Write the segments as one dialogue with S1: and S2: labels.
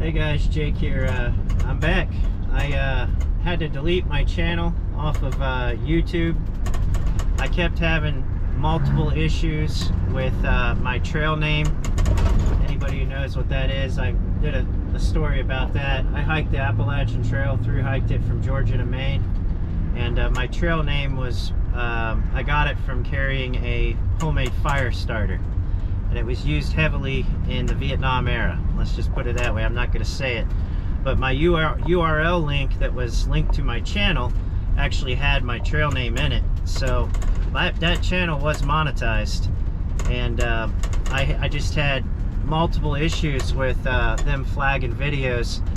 S1: Hey guys, Jake here. I'm back. I had to delete my channel off of YouTube. I kept having multiple issues with my trail name. Anybody who knows what that is, I did a story about that. I hiked the Appalachian Trail, hiked it from Georgia to Maine, and my trail name was, I got it from carrying a homemade fire starter. And it was used heavily in the Vietnam era. Let's just put it that way. I'm not going to say it. But my URL link that was linked to my channel actually had my trail name in it. So that channel was monetized. And I just had multiple issues with them flagging videos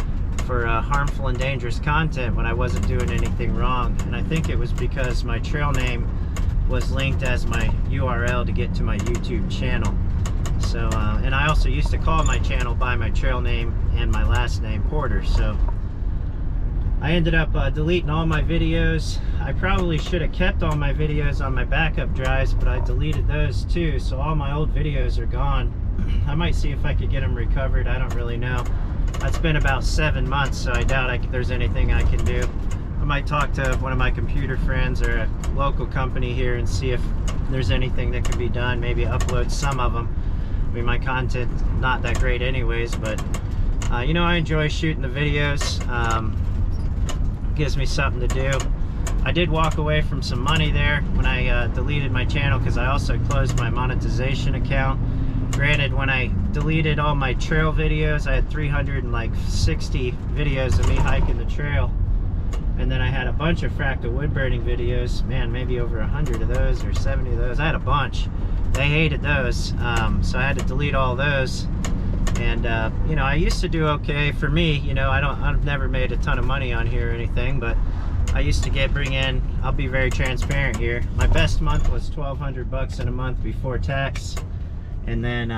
S1: for harmful and dangerous content when I wasn't doing anything wrong. And I think it was because my trail name was linked as my URL to get to my YouTube channel. So, and I also used to call my channel by my trail name and my last name, Porter. So I ended up deleting all my videos. I probably should have kept all my videos on my backup drives, but I deleted those too. So all my old videos are gone. I might see if I could get them recovered. I don't really know. That's been about 7 months, so I doubt there's anything I can do. I might talk to one of my computer friends or a local company here and see if there's anything that can be done. Maybe upload some of them. I mean, my content's not that great anyways, but you know, I enjoy shooting the videos. Gives me something to do. I did walk away from some money there when I deleted my channel, because I also closed my monetization account. Granted, when I deleted all my trail videos, I had 360 videos of me hiking the trail. And then I had a bunch of fractal wood burning videos. Man, maybe over 100 of those or 70 of those. I had a bunch. They hated those, so I had to delete all those. And you know, I used to do okay for me. You know, I've never made a ton of money on here or anything, but I used to bring in. I'll be very transparent here. My best month was $1,200 in a month before tax, and then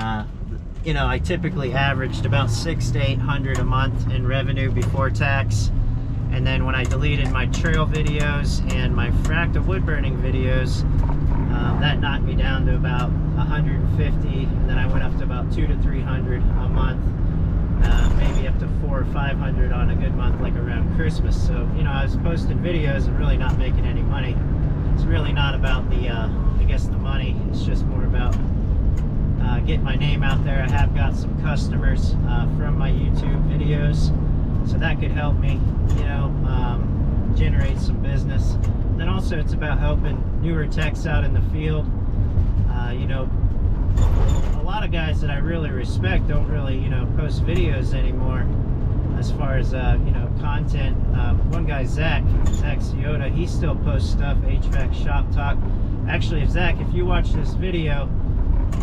S1: you know, I typically averaged about $600 to $800 a month in revenue before tax. And then when I deleted my trail videos and my fractal wood burning videos, that knocked me down to about 150, and then I went up to about 200 to 300 a month, maybe up to 400 or 500 on a good month, like around Christmas. So, you know, I was posting videos and really not making any money. It's really not about the, I guess, the money. It's just more about getting my name out there. I have got some customers from my YouTube videos, so that could help me, you know, generate some business. Then also it's about helping newer techs out in the field. You know, a lot of guys that I really respect don't really, you know, post videos anymore as far as, you know, content. One guy, Zach Ciota, he still posts stuff, HVAC shop talk. Actually, Zach, if you watch this video,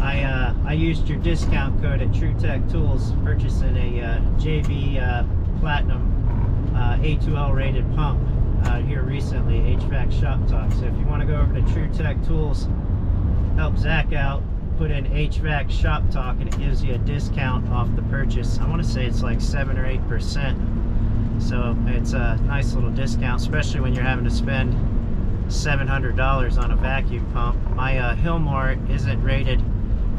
S1: I used your discount code at True Tech Tools, purchasing a JB Platinum A2L rated pump here recently, HVAC shop talk. So if you want to go over to True Tech Tools, help Zach out, put in HVAC shop talk, and it gives you a discount off the purchase. I want to say it's like 7 or 8%. So it's a nice little discount, especially when you're having to spend $700 on a vacuum pump. My Hillmore isn't rated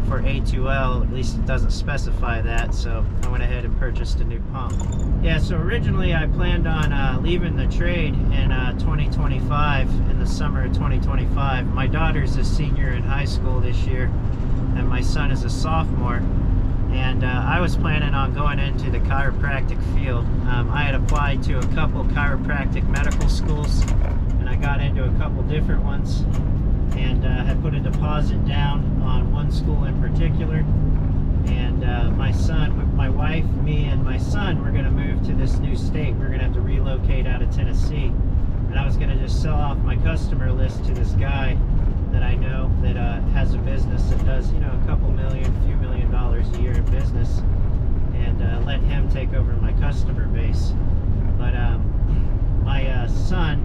S1: for A2L, at least it doesn't specify that, so I went ahead and purchased a new pump. Yeah, so originally I planned on leaving the trade in 2025, in the summer of 2025. My daughter's a senior in high school this year, and my son is a sophomore, and I was planning on going into the chiropractic field. I had applied to a couple chiropractic medical schools, and I got into a couple different ones, and had put a deposit down on one school in particular. And my son, my wife, me, and my son were going to move to this new state. We were going to have to relocate out of Tennessee, and I was going to just sell off my customer list to this guy that I know that has a business that does, you know, a couple million, few $1 million a year in business, and let him take over my customer base. But my son,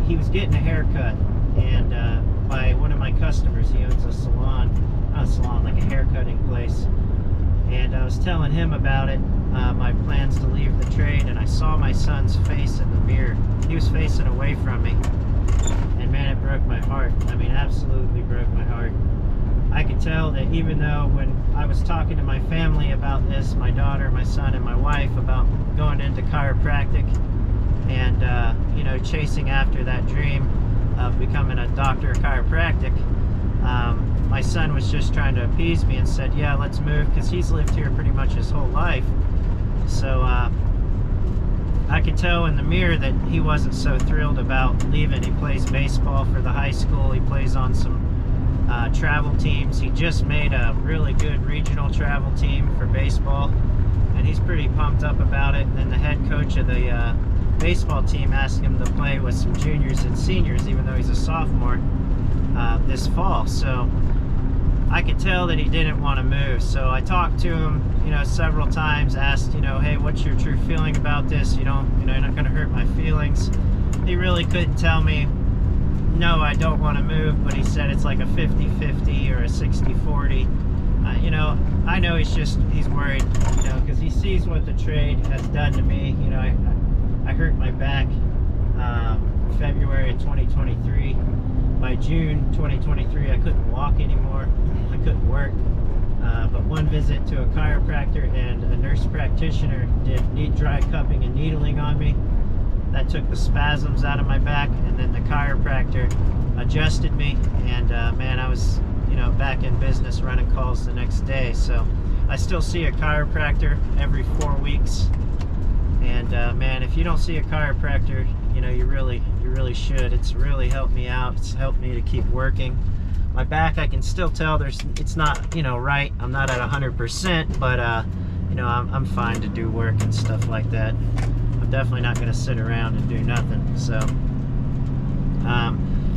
S1: he was getting a haircut, and by one of my customers. He owns a salon, not a salon, like a hair cutting place. And I was telling him about it, my plans to leave the trade, and I saw my son's face in the mirror. He was facing away from me, and man, it broke my heart. I mean, absolutely broke my heart. I could tell that even though when I was talking to my family about this, my daughter, my son, and my wife, about going into chiropractic and you know, chasing after that dream of becoming a doctor of chiropractic, my son was just trying to appease me and said, yeah, let's move, because he's lived here pretty much his whole life. So I could tell in the mirror that he wasn't so thrilled about leaving. He plays baseball for the high school. He plays on some travel teams. He just made a really good regional travel team for baseball, and he's pretty pumped up about it. And then the head coach of the baseball team asked him to play with some juniors and seniors, even though he's a sophomore, this fall. So I could tell that he didn't want to move. So I talked to him, you know, several times, asked, you know, hey, what's your true feeling about this? You know, you're not going to hurt my feelings. He really couldn't tell me, no, I don't want to move, but he said it's like a 50-50 or a 60-40. You know, I know he's worried, you know, because he sees what the trade has done to me. You know, I hurt my back February of 2023. By June 2023, I couldn't walk anymore. I couldn't work. But one visit to a chiropractor and a nurse practitioner did dry cupping and needling on me. That took the spasms out of my back, and then the chiropractor adjusted me, and man, I was, you know, back in business, running calls the next day. So I still see a chiropractor every 4 weeks, and man, if you don't see a chiropractor, you know, you really should. It's really helped me out. It's helped me to keep working. My back, I can still tell it's not, you know, right. I'm not at 100%, but you know, I'm fine to do work and stuff like that. I'm definitely not going to sit around and do nothing. So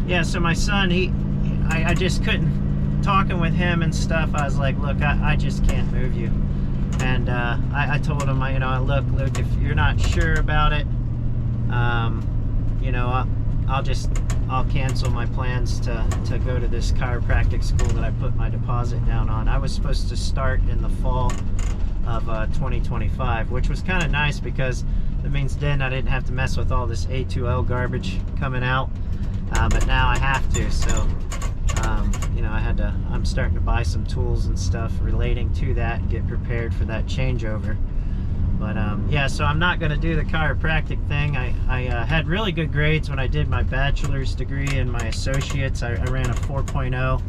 S1: yeah, so my son, I just couldn't, talking with him and stuff, I was like, look, I just can't move you. And I told him, you know, look, if you're not sure about it, you know, I'll cancel my plans to go to this chiropractic school that I put my deposit down on. I was supposed to start in the fall of 2025, which was kind of nice, because that means then I didn't have to mess with all this A2L garbage coming out, but now I have to. So you know, I'm starting to buy some tools and stuff relating to that and get prepared for that changeover. But yeah, so I'm not going to do the chiropractic thing. I had really good grades when I did my bachelor's degree and my associates. I ran a 4.0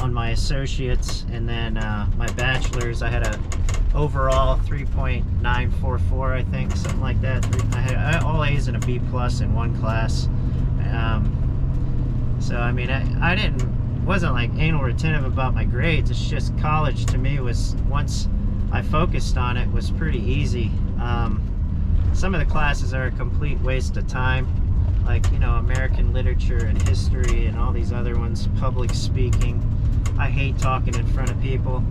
S1: on my associates, and then my bachelor's, I had a overall 3.944, I think, something like that. I had all A's and a B plus in one class. So I mean, I wasn't like anal retentive about my grades. It's just college to me was, once I focused on it, was pretty easy. Some of the classes are a complete waste of time, like, you know, American literature and history and all these other ones, public speaking. I hate talking in front of people.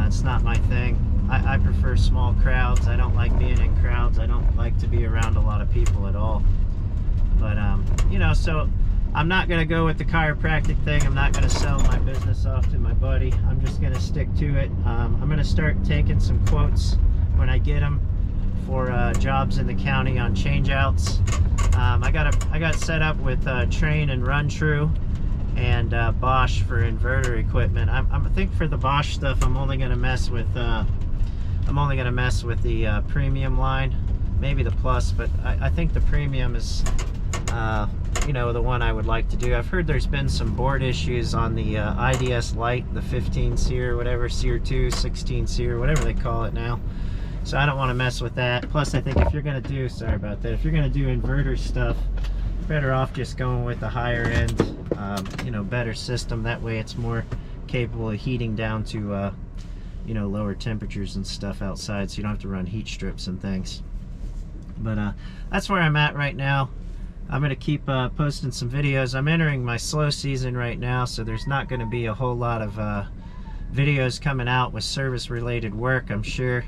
S1: It's not my thing. I prefer small crowds. I don't like being in crowds. I don't like to be around a lot of people at all. But you know, so I'm not going to go with the chiropractic thing. I'm not going to sell my business off to my buddy. I'm just going to stick to it. I'm going to start taking some quotes when I get them for jobs in the county on changeouts. I got set up with Train and Run True and Bosch for inverter equipment. I think for the Bosch stuff, I'm only going to mess with the premium line, maybe the Plus, but I think the premium is you know, the one I would like to do. I've heard there's been some board issues on the IDS Lite, the 15 SEER, whatever, SEER 2, 16 SEER, whatever they call it now. So I don't want to mess with that. Plus, I think if you're going to do, sorry about that, if you're going to do inverter stuff, you're better off just going with the higher end, you know, better system. That way it's more capable of heating down to, you know, lower temperatures and stuff outside, so you don't have to run heat strips and things. But that's where I'm at right now. I'm going to keep posting some videos. I'm entering my slow season right now, so there's not going to be a whole lot of videos coming out with service-related work, I'm sure.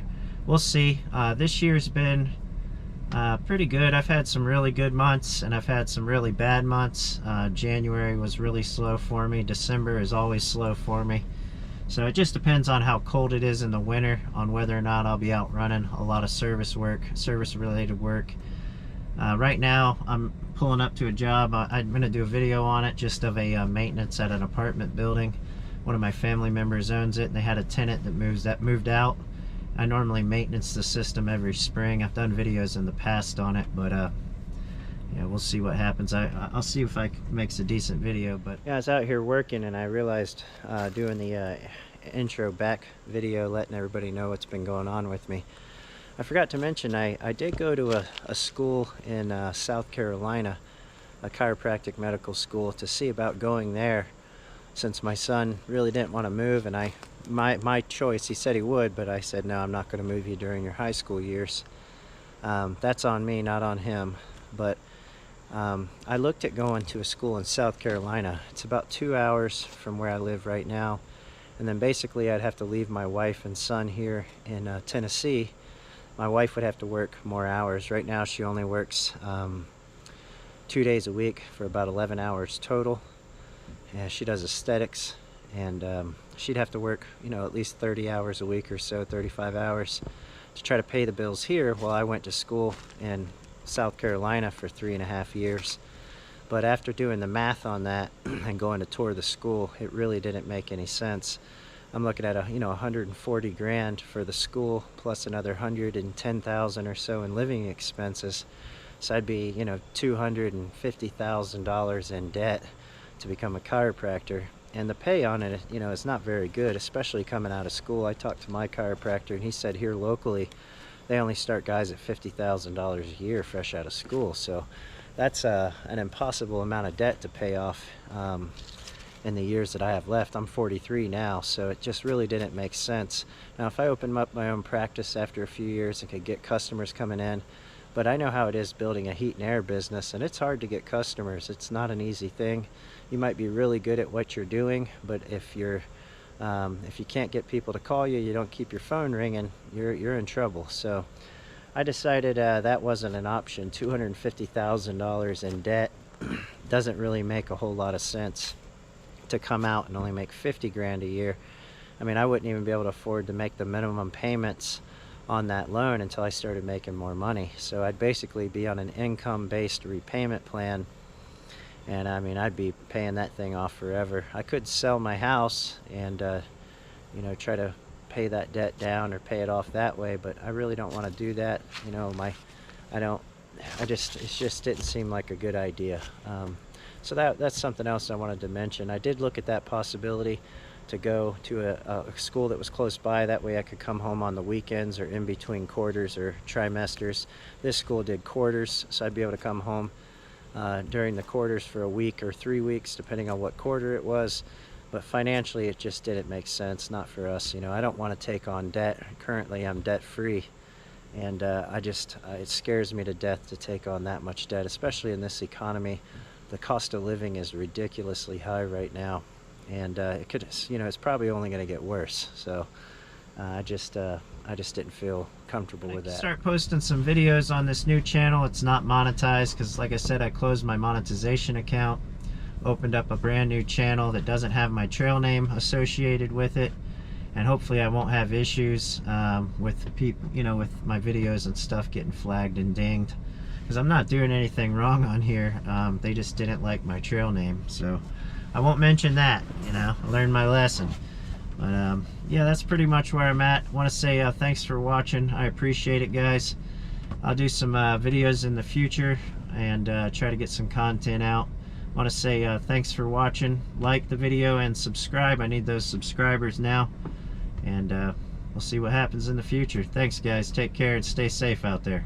S1: We'll see. This year's been pretty good. I've had some really good months, and I've had some really bad months. January was really slow for me. December is always slow for me. So it just depends on how cold it is in the winter, on whether or not I'll be out running a lot of service work, service-related work. Right now, I'm pulling up to a job. I'm going to do a video on it, just of a maintenance at an apartment building. one of my family members owns it, and they had a tenant that moved out. I normally maintenance the system every spring. I've done videos in the past on it, but yeah, we'll see what happens. I'll see if makes a decent video. But yeah, I was out here working, and I realized doing the intro back video, letting everybody know what's been going on with me. I forgot to mention I did go to a school in South Carolina, a chiropractic medical school, to see about going there, since my son really didn't want to move, and my choice. He said he would, but I said no, I'm not going to move you during your high school years. That's on me, not on him. But I looked at going to a school in South Carolina. It's about 2 hours from where I live right now, and then basically I'd have to leave my wife and son here in Tennessee. My wife would have to work more hours. Right now she only works 2 days a week for about 11 hours total. Yeah, she does aesthetics, and she'd have to work, you know, at least 30 hours a week or so, 35 hours, to try to pay the bills here while I went to school in South Carolina for 3.5 years. But after doing the math on that and going to tour the school, it really didn't make any sense. I'm looking at $140 grand for the school, plus another $110,000 or so in living expenses. So I'd be, $250,000 in debt to become a chiropractor. And the pay on it, is not very good, especially coming out of school. I talked to my chiropractor, and he said here locally they only start guys at $50,000 a year fresh out of school. So that's an impossible amount of debt to pay off in the years that I have left. I'm 43 now, so it just really didn't make sense. Now if I open up my own practice after a few years and could get customers coming in, but I know how it is building a heat and air business, and it's hard to get customers. It's not an easy thing. You might be really good at what you're doing, but if you can't get people to call you, you don't keep your phone ringing, you're in trouble. So I decided that wasn't an option. $250,000 in debt doesn't really make a whole lot of sense to come out and only make 50 grand a year. I mean, I wouldn't even be able to afford to make the minimum payments on that loan until I started making more money. So I'd basically be on an income-based repayment plan, and I mean, I'd be paying that thing off forever. I could sell my house and try to pay that debt down or pay it off that way, but I really don't want to do that. It just didn't seem like a good idea. So that's something else I wanted to mention. I did look at that possibility to go to a school that was close by. That way I could come home on the weekends or in between quarters or trimesters. This school did quarters, so I'd be able to come home during the quarters for a week or 3 weeks, depending on what quarter it was. But financially, it just didn't make sense, not for us. I don't want to take on debt. Currently, I'm debt-free, and it scares me to death to take on that much debt, especially in this economy. The cost of living is ridiculously high right now, and it's probably only going to get worse. So I just didn't feel comfortable with that. Start posting some videos on this new channel. It's not monetized because, like I said, I closed my monetization account, opened up a brand new channel that doesn't have my trail name associated with it, and hopefully I won't have issues with people, with my videos and stuff getting flagged and dinged, because I'm not doing anything wrong on here. They just didn't like my trail name, so I won't mention that. I learned my lesson. But yeah, that's pretty much where I'm at. I want to say thanks for watching. I appreciate it, guys. I'll do some videos in the future and try to get some content out. I want to say thanks for watching. Like the video and subscribe. I need those subscribers now, and we'll see what happens in the future. Thanks, guys. Take care and stay safe out there.